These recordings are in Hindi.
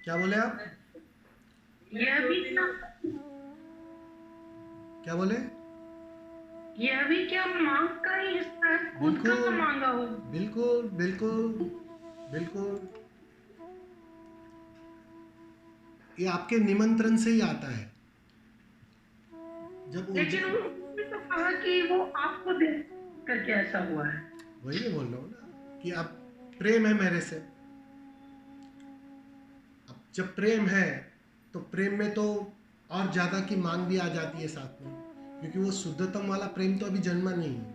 क्या बोले आप? यह भी क्या क्या बोले? यह भी क्या मांग का ही हिस्सा है, खुद का बिल्कुल मांगा हो। बिल्कुल बिल्कुल बिल्कुल। ये आपके निमंत्रण से ही आता है। जब ऊर्जा, लेकिन उन्होंने तो कहा कि वो आपको देख करके ऐसा हुआ है। वही मैं बोल रहा हूँ ना कि अब प्रेम है मेरे से। अब जब प्रेम है तो प्रेम में तो और ज़्यादा की मांग भी आ जाती है साथ में, क्योंकि वो शुद्धतम वाला प्रेम तो अभी जन्मा नहीं है,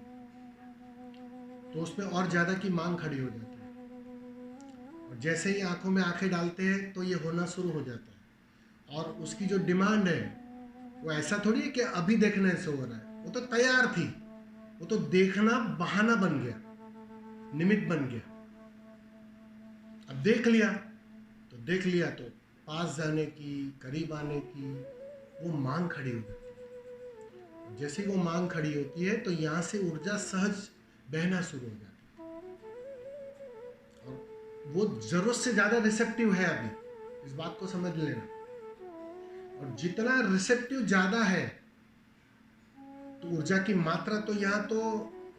तो उसमें और ज़्यादा की मांग खड़ी हो जाती है। और जैसे ही आंखों में आंखें डालते हैं तो ये होना शुरू हो जाता है। और उसकी जो डिमांड है वो ऐसा थोड़ी है कि अभी देखने से हो रहा है, वो तो तैयार थी। वो तो देखना बहाना बन गया, निमित्त बन गया। अब देख लिया तो देख लिया, तो पास जाने की, करीब आने की वो मांग खड़ी हो जाती है। जैसे ही वो मांग खड़ी होती है तो यहाँ से ऊर्जा सहज बहना शुरू हो जाती है। और वो जरूरत से ज़्यादा रिसेप्टिव है अभी, इस बात को समझ लेना। और जितना रिसेप्टिव ज़्यादा है तो ऊर्जा की मात्रा तो यहाँ तो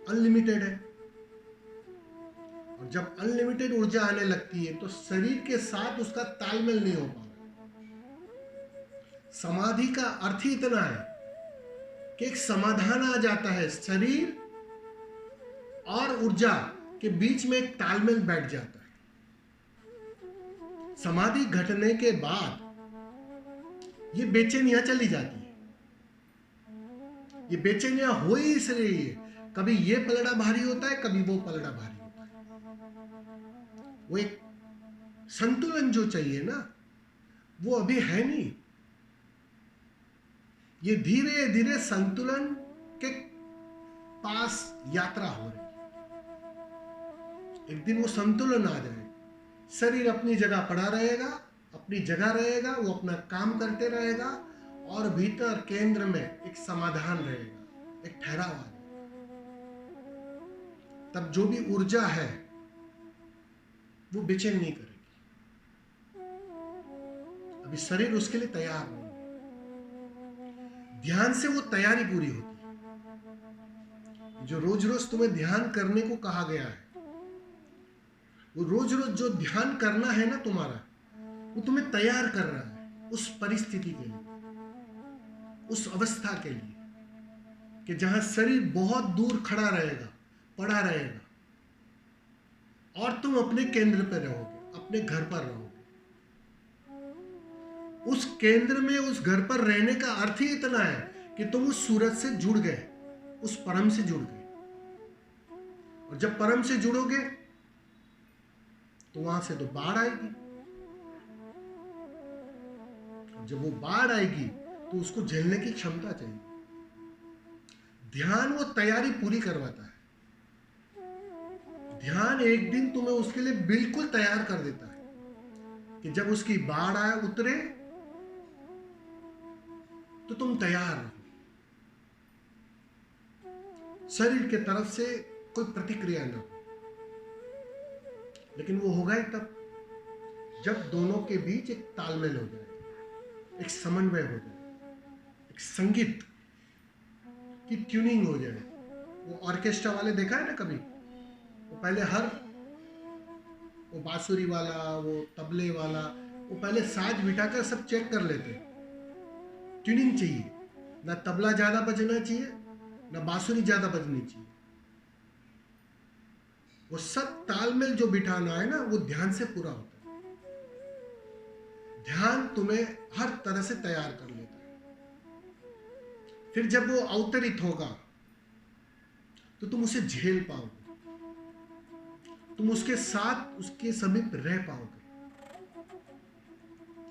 अनलिमिटेड है। और जब अनलिमिटेड ऊर्जा आने लगती है तो शरीर के साथ उसका तालमेल नहीं हो पा रहा। समाधि का अर्थ ही इतना है कि एक समाधान आ जाता है, शरीर और ऊर्जा के बीच में एक तालमेल बैठ जाता है। समाधि घटने के बाद ये बेचैनियां चली जाती है। ये बेचैनियां हो ही इसलिए है, कभी ये पलड़ा भारी होता है, कभी वो पलड़ा भारी होता है। वो एक संतुलन जो चाहिए ना, वो अभी है नहीं। ये धीरे धीरे संतुलन के पास यात्रा हो रही है। एक दिन वो संतुलन आ जाएगा, शरीर अपनी जगह पड़ा रहेगा, अपनी जगह रहेगा, वो अपना काम करते रहेगा, और भीतर केंद्र में एक समाधान रहेगा, एक ठहराव आ जाएगा। तब जो भी ऊर्जा है वो बेचैन नहीं करेगी। अभी शरीर उसके लिए तैयार नहीं है। ध्यान से वो तैयारी पूरी होती है। जो रोज रोज तुम्हें ध्यान करने को कहा गया है, वो रोज रोज जो ध्यान करना है ना तुम्हारा, वो तुम्हें तैयार कर रहा है उस परिस्थिति के लिए, उस अवस्था के लिए, कि जहां शरीर बहुत दूर खड़ा रहेगा, पड़ा रहेगा, और तुम अपने केंद्र पर रहोगे, अपने घर पर रहोगे। उस केंद्र में, उस घर पर रहने का अर्थ ही इतना है कि तुम उस सूरज से जुड़ गए, उस परम से जुड़ गए। और जब परम से जुड़ोगे तो वहां से तो बाढ़ आएगी। और जब वो बाढ़ आएगी तो उसको झेलने की क्षमता चाहिए। ध्यान वो तैयारी पूरी करवाता है। ध्यान एक दिन तुम्हें उसके लिए बिल्कुल तैयार कर देता है कि जब उसकी बाढ़ आए, उतरे, तो तुम तैयार रहो। शरीर के तरफ से कोई प्रतिक्रिया न हो, लेकिन वो होगा ही तब जब दोनों के बीच एक तालमेल हो जाए, एक समन्वय हो जाए, एक संगीत की ट्यूनिंग हो जाए। वो ऑर्केस्ट्रा वाले देखा है ना कभी? वो पहले वो बांसुरी वाला, वो तबले वाला, वो पहले साज बिठाकर सब चेक कर लेते। ट्यूनिंग चाहिए, ना तबला ज्यादा बजना चाहिए, ना बांसुरी ज्यादा बजनी चाहिए। वो सब तालमेल जो बिठाना है ना, वो ध्यान से पूरा होता है। ध्यान तुम्हें हर तरह से तैयार कर लेता है। फिर जब वो अवतरित होगा तो तुम उसे झेल पाओगे, तुम उसके साथ, उसके समीप रह पाओगे।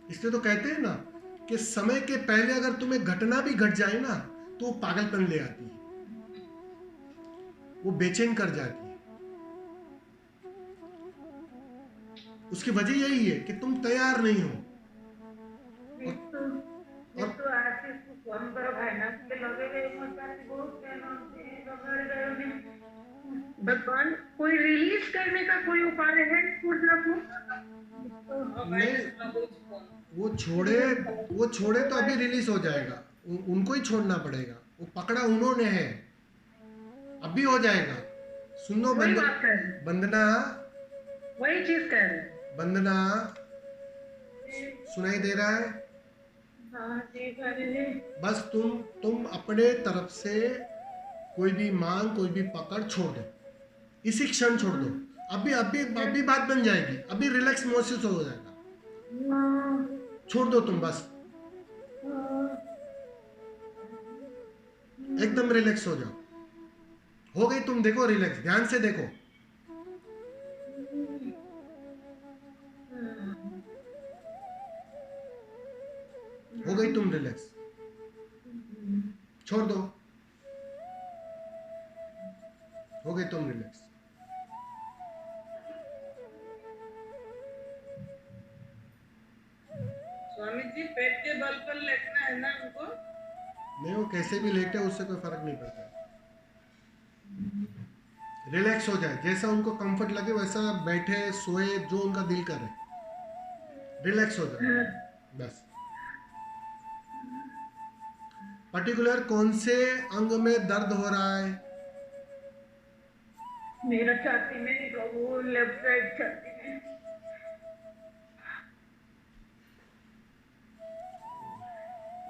इसलिए तो कहते हैं ना कि समय के पहले अगर तुम्हें घटना भी घट जाए ना, तो वो पागलपन ले आती है, वो बेचैन कर जाती है। उसकी वजह यही है कि तुम तैयार नहीं हो। ये और, तो ये और तो ऐसे हम तरफ है ना कि लगे गए मचाने बहुत कहना से लगे गए में भगवान कोई रिलीज करने का कोई उपाय है ऊर्जा को। तो नहीं, वो छोड़े वो छोड़े तो अभी रिलीज हो जाएगा। उनको ही छोड़ना पड़ेगा, वो पकड़ा उन्होंने है, अभी हो जाएगा। सुनो वही बात कर रहे हैं, बंदना, वही चीज कह रहे हैं। बंदना, जी, सुनाई दे रहा है? हाँ जी भाई जी। बस तुम अपने तरफ से कोई भी मांग, कोई भी पकड़ छोड़ दो, इसी क्षण छोड़ दो। अभी अभी अभी बात बन जाएगी, अभी रिलैक्स महसूस हो जाएगा। छोड़ दो तुम बस, एकदम रिलैक्स हो जाओ। हो गई, तुम देखो रिलैक्स, ध्यान से देखो। हो गई तुम रिलैक्स, छोड़ दो। हो गई तुम रिलैक्स। स्वामी जी पेट के बल पर लेटना है ना उनको? नहीं, वो कैसे भी लेटे उससे कोई फर्क नहीं पड़ता। रिलैक्स हो जाए, जैसा उनको कंफर्ट लगे वैसा बैठे सोए, जो उनका दिल करे, रिलैक्स हो जाए बस। पर्टिकुलर कौन से अंग में दर्द हो रहा है? मेरा छाती में प्रभु, लेफ्ट साइड छाती में।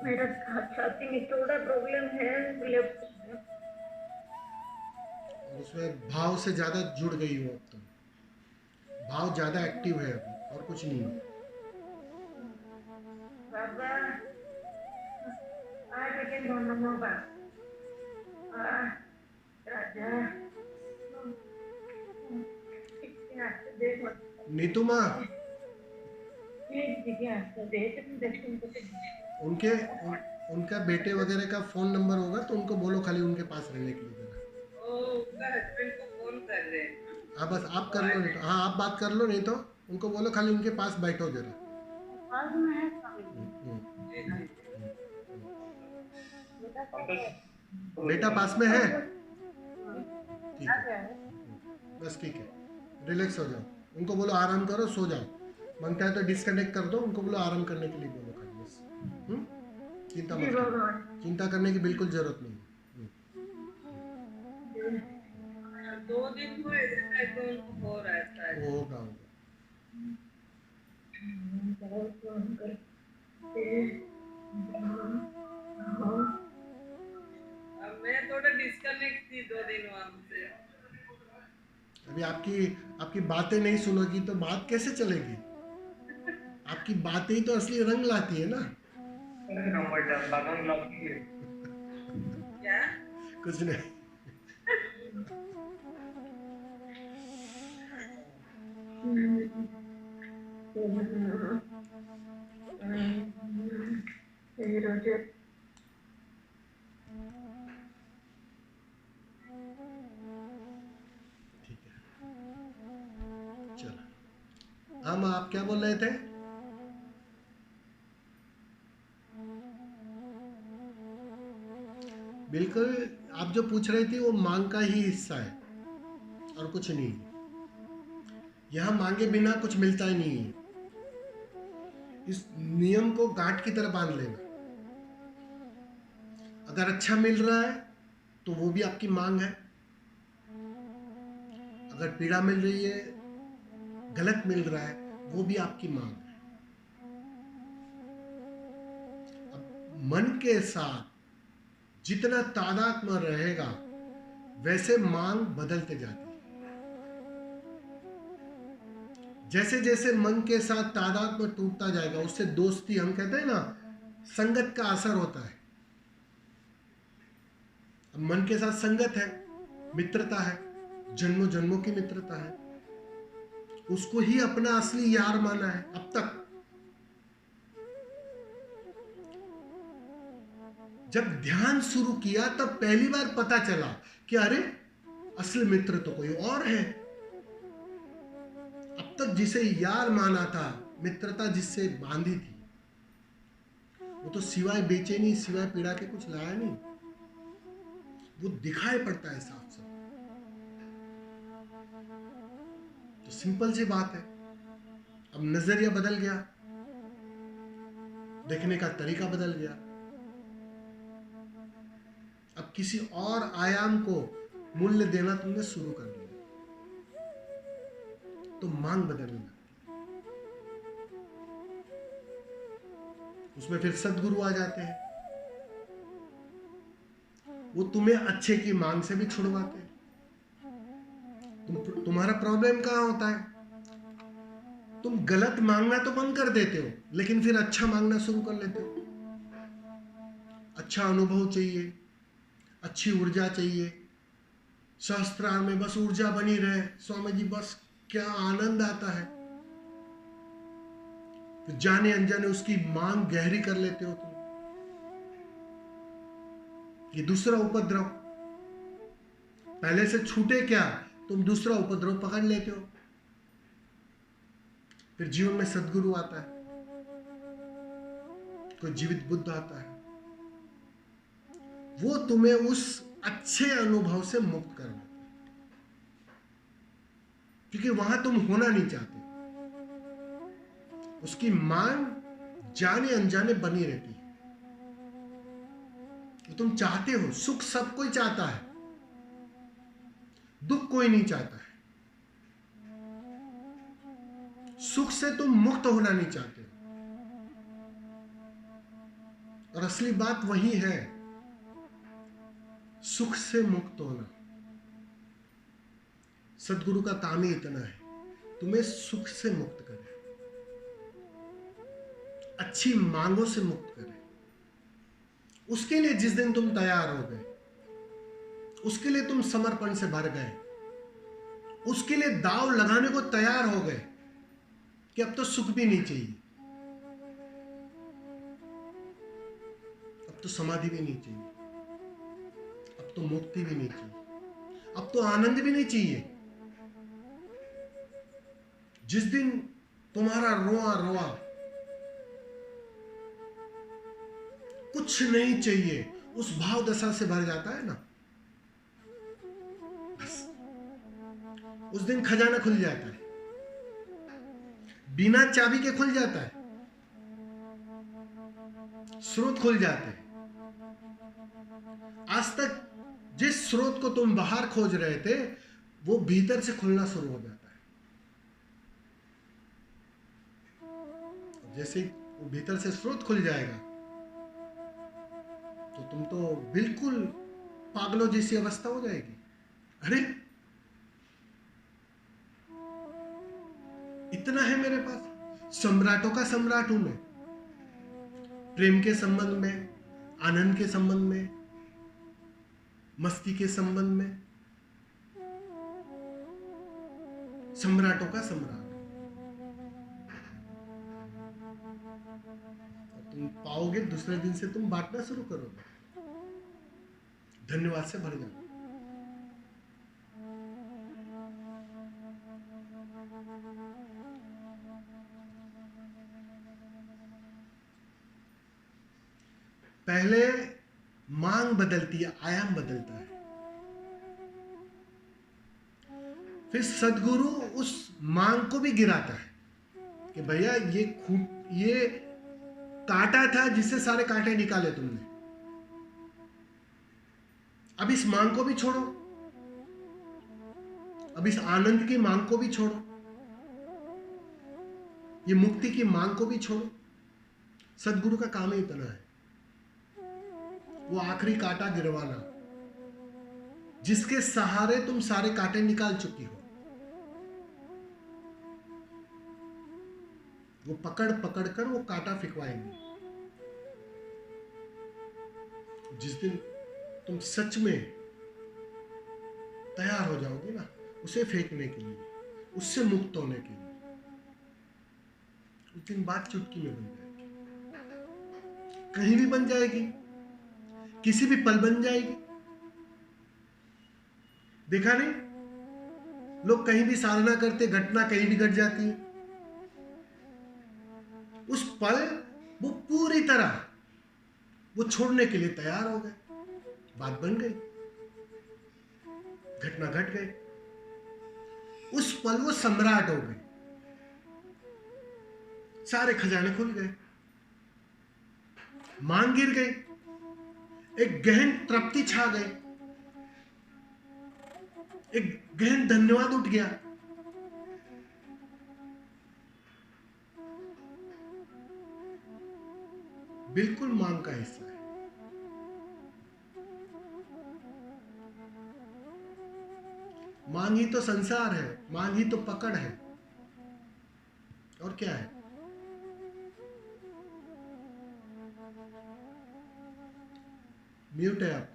मेरा छाती में थोड़ा प्रॉब्लम है, लेफ्ट में। और उसमें भाव से ज़्यादा जुड़ गई हो अब तुम, भाव ज़्यादा एक्टिव है अभी, और कुछ नहीं है। बाबा आ लेकिन दोनों बाबा आ राजा इतने आते देख मत। नीतू माँ, एक जगह आते देख तुम दक्षिण को उनके उनका बेटे वगैरह का फोन नंबर होगा तो उनको बोलो खाली उनके पास रहने के लिए जरा। ओ उनका हस्बैंड को फोन कर रहे हैं। हाँ बस आप कर लो, नहीं तो हाँ आप बात कर लो, नहीं तो उनको बोलो खाली उनके पास बैठो जरा। पास में है हम्म, जी जी। बेटा बेटा पास में है? ठीक आ है, गया है। बस ठीक है, रिलैक्स हो जाओ। उनको बोलो आराम करो, सो जाओ। मनता है तो डिस्कनेक्ट कर दो, उनको बोलो आराम करने के लिए बोलो खाली बस। हम्म? चिंता जी मत करो, भगवान चिंता करने की बिल्कुल जरूरत नहीं है। जी। 2 दिन हुए ऐसे टाइप का उनको हो रहा है शायद। वो होगा होगा। बहुत फोन करते हाँ। अब मैं थोड़ा डिस्कनेक्ट थी 2 दिन वहां से। अभी आपकी आपकी बातें नहीं सुनोगी तो बात कैसे चलेगी? आपकी बातें ही तो असली रंग लाती है ना। क्या? कुछ नहीं। ठीक है, चलो। हाँ माँ, आप क्या बोल रहे थे? बिल्कुल, आप जो पूछ रही थी वो मांग का ही हिस्सा है और कुछ नहीं। यहाँ मांगे बिना कुछ मिलता ही नहीं है। इस नियम को गांठ की तरह बांध लेना। अगर अच्छा मिल रहा है तो वो भी आपकी मांग है, अगर पीड़ा मिल रही है, गलत मिल रहा है, वो भी आपकी मांग है। अब मन के साथ जितना तादाद में रहेगा वैसे मांग बदलते जाती है। जैसे जैसे मन के साथ तादाद में टूटता जाएगा उससे दोस्ती, हम कहते हैं ना, संगत का असर होता है। अब मन के साथ संगत है, मित्रता है, जन्मों जन्मों की मित्रता है, उसको ही अपना असली यार माना है अब तक। जब ध्यान शुरू किया तब पहली बार पता चला कि अरे असली मित्र तो कोई और है। अब तक जिसे यार माना था, मित्रता जिससे बांधी थी, वो तो सिवाय बेचैनी, सिवाय पीड़ा के कुछ लाया नहीं। वो दिखाई पड़ता है साफ साफ। तो सिंपल सी बात है, अब अब नजरिया बदल गया, देखने का तरीका बदल गया। अब किसी और आयाम को मूल्य देना तुमने शुरू कर दिया, तो मांग बदलने लगती। उसमें फिर सद्गुरु आ जाते हैं, वो तुम्हें अच्छे की मांग से भी छुड़वाते हैं। तुम्हारा प्रॉब्लम कहां होता है? तुम गलत मांगना तो बंद कर देते हो, लेकिन फिर अच्छा मांगना शुरू कर लेते हो। अच्छा अनुभव चाहिए, अच्छी ऊर्जा चाहिए, सहस्त्रार में बस ऊर्जा बनी रहे, स्वामी जी बस क्या आनंद आता है। तो जाने अनजाने उसकी मांग गहरी कर लेते हो तुम। ये दूसरा उपद्रव, पहले से छूटे क्या, तुम दूसरा उपद्रव पकड़ लेते हो। फिर जीवन में सद्गुरु आता है, कोई जीवित बुद्ध आता है, वो तुम्हें उस अच्छे अनुभव से मुक्त कर देता है, क्योंकि वहां तुम होना नहीं चाहते। उसकी मांग जाने अनजाने बनी रहती है। तो तुम चाहते हो, सुख सब कोई चाहता है, दुख कोई नहीं चाहता है। सुख से तुम मुक्त होना नहीं चाहते हो, और असली बात वही है, सुख से मुक्त होना। सद्गुरु का काम ही इतना है, तुम्हें सुख से मुक्त करे, अच्छी मांगों से मुक्त करे। उसके लिए जिस दिन तुम तैयार हो गए, उसके लिए तुम समर्पण से भर गए, उसके लिए दाव लगाने को तैयार हो गए कि अब तो सुख भी नहीं चाहिए, अब तो समाधि भी नहीं चाहिए, अब तो मुक्ति भी नहीं चाहिए, अब तो आनंद भी नहीं चाहिए। जिस दिन तुम्हारा रोआ रोआ कुछ नहीं चाहिए उस भाव दशा से भर जाता है ना, बस उस दिन खजाना खुल जाता है, बिना चाबी के खुल जाता है, स्रोत खुल जाते हैं। आज तक जिस स्रोत को तुम बाहर खोज रहे थे, वो भीतर से खुलना शुरू हो जाता है। जैसे ही वो भीतर से स्रोत खुल जाएगा, तो तुम तो बिल्कुल पागलों जैसी अवस्था हो जाएगी। अरे इतना है मेरे पास, सम्राटों का सम्राट हूं मैं, प्रेम के संबंध में, आनंद के संबंध में, मस्ती के संबंध में, सम्राटों का सम्राट। तुम पाओगे, दूसरे दिन से तुम बांटना शुरू करोगे, धन्यवाद से भर जाओगे। पहले मांग बदलती है, आयाम बदलता है, फिर सद्गुरु उस मांग को भी गिराता है कि भैया ये कांटा था जिससे सारे कांटे निकाले तुमने, अब इस मांग को भी छोड़ो, अब इस आनंद की मांग को भी छोड़ो, ये मुक्ति की मांग को भी छोड़ो। सद्गुरु का काम ही इतना है, वो आखिरी कांटा गिरवाना, जिसके सहारे तुम सारे कांटे निकाल चुकी हो। वो पकड़ पकड़ कर वो कांटा फिकवाएंगे। जिस दिन तुम सच में तैयार हो जाओगे ना उसे फेंकने के लिए, उससे मुक्त होने के लिए, उस दिन बात चुटकी में बन जाएगी, कहीं भी बन जाएगी, किसी भी पल बन जाएगी। देखा नहीं, लोग कहीं भी साधना करते, घटना कहीं भी घट जाती है, उस पल वो पूरी तरह वो छोड़ने के लिए तैयार हो गए, बात बन गई, घटना घट गई, उस पल वो सम्राट हो गए। सारे खजाने खुल गए, मांग गिर गई, एक गहन तृप्ति छा गई, एक गहन धन्यवाद उठ गया। बिल्कुल मांग का हिस्सा है। मांग ही तो संसार है, मांग ही तो पकड़ है, और क्या है? म्यूट है आप।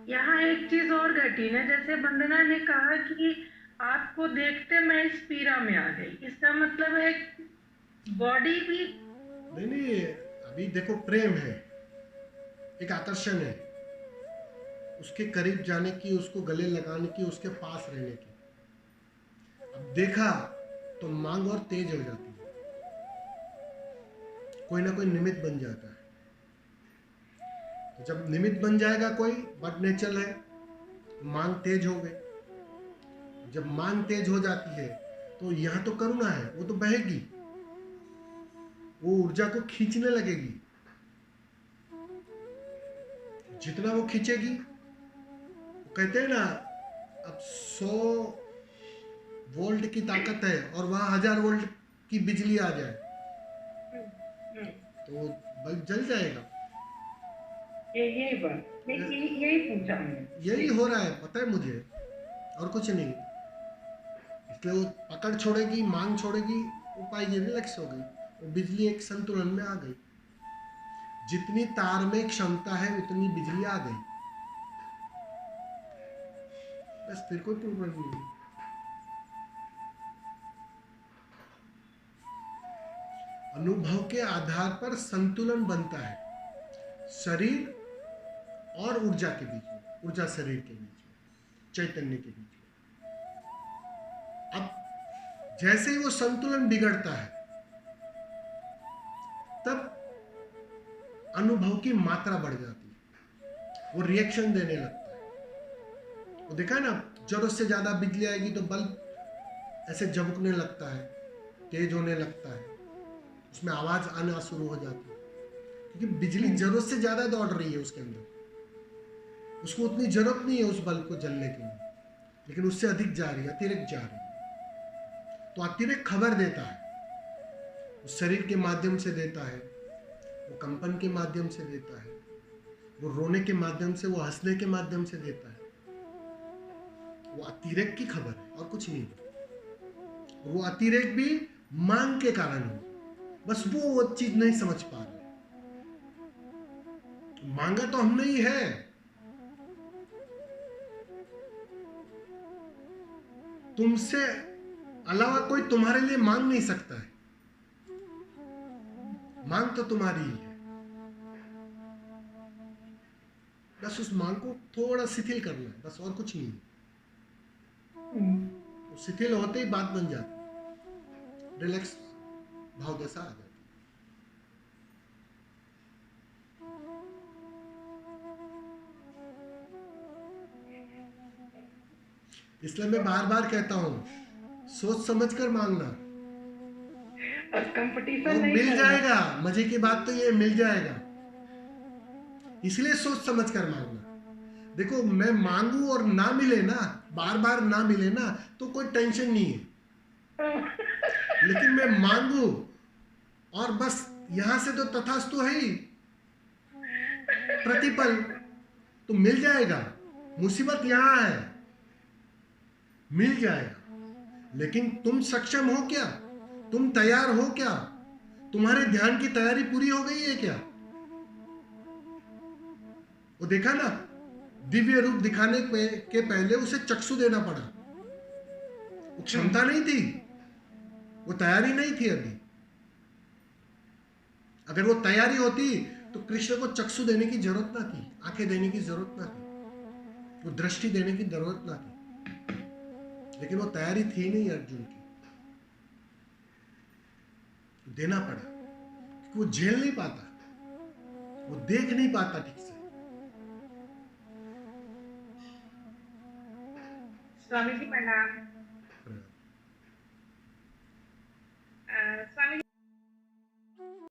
यहाँ एक चीज और घटी ना, जैसे वंदना ने कहा कि आपको देखते मैं इस पीड़ा में आ गई, इसका मतलब है बॉडी भी नहीं, अभी देखो, प्रेम है, एक आकर्षण है, उसके करीब जाने की, उसको गले लगाने की, उसके पास रहने की। अब देखा तो मांग और तेज हो जाती है, कोई ना कोई निमित्त बन जाता है। तो जब निमित्त बन जाएगा कोई, बट नेचर है, मांग तेज हो गई। जब मांग तेज हो जाती है तो यहां तो करुणा है, वो तो बहेगी, वो ऊर्जा को खींचने लगेगी। जितना वो खींचेगी, वो कहते हैं ना, अब 100 वोल्ट की ताकत है और वहां 1000 वोल्ट की बिजली आ जाए तो वो बल्ब जल जाएगा। यही बात, यही पूछा हमने। यही हो रहा है, पता है मुझे, और कुछ नहीं। इसलिए वो पकड़ छोड़ेगी, मांग छोड़ेगी, वो पाएगी, रिलैक्स हो गई, वो बिजली एक संतुलन में आ गई। जितनी तार में क्षमता है उतनी बिजली आ गई, बस फिर कोई प्रॉब्लम नहीं है। अनुभव के आधार पर संतुलन बनता है शरीर और ऊर्जा के बीच में, ऊर्जा शरीर के बीच में, चैतन्य के बीच में। अब जैसे ही वो संतुलन बिगड़ता है, तब अनुभव की मात्रा बढ़ जाती है, वो रिएक्शन देने लगता है। वो देखा है ना, जरूरत से ज्यादा बिजली आएगी तो बल्ब ऐसे झपकने लगता है, तेज होने लगता है, उसमें आवाज आना शुरू हो जाती है, क्योंकि बिजली जरूरत से ज्यादा दौड़ रही है उसके अंदर। उसको उतनी जरूरत नहीं है उस बल्ब को जलने के लिए, लेकिन उससे अधिक जा रही है, अतिरिक्त जा रही है। तो अतिरिक्त खबर देता है, वो शरीर के माध्यम से देता है, वो कंपन के माध्यम से देता है, वो रोने के माध्यम से, वो हंसने के माध्यम से देता है। वो अतिरेक की खबर है और कुछ नहीं। वो अतिरेक भी मांग के कारण हो, बस वो चीज नहीं समझ पा रहे। मांगा तो हमने ही है, तुमसे अलावा कोई तुम्हारे लिए मांग नहीं सकता है, मांग तो तुम्हारी ही है। बस उस मांग को थोड़ा शिथिल करना है, बस, और कुछ नहीं। तो शिथिल होते ही बात बन जाती है, रिलैक्स भाव दशा आ जाती है। इसलिए मैं बार बार कहता हूं, सोच समझ कर मांगना, कंपटीशन और नहीं मिल करना। जाएगा। मजे की बात तो ये, मिल जाएगा। इसलिए सोच समझ कर मांगना। देखो, मैं मांगू और ना मिले ना, बार बार ना मिले ना, तो कोई टेंशन नहीं है। लेकिन मैं मांगू और बस यहां से तो तथास्तु है ही, प्रतिपल तो मिल जाएगा। मुसीबत यहां है, मिल जाएगा। लेकिन तुम सक्षम हो क्या? तुम तैयार हो क्या? तुम्हारे ध्यान की तैयारी पूरी हो गई है क्या? वो देखा ना, दिव्य रूप दिखाने के पहले उसे चक्षु देना पड़ा। वो क्षमता नहीं थी, वो तैयारी नहीं थी अभी। अगर वो तैयारी होती तो कृष्ण को चक्षु देने की जरूरत ना थी, आंखें देने की जरूरत ना थी, वो दृष्टि देने की जरूरत ना थी। लेकिन वो तैयारी थी नहीं अर्जुन की, देना पड़ा, क्योंकि वो झेल नहीं पाता, वो देख नहीं पाता ठीक से। स्वामी जी प्रणाम।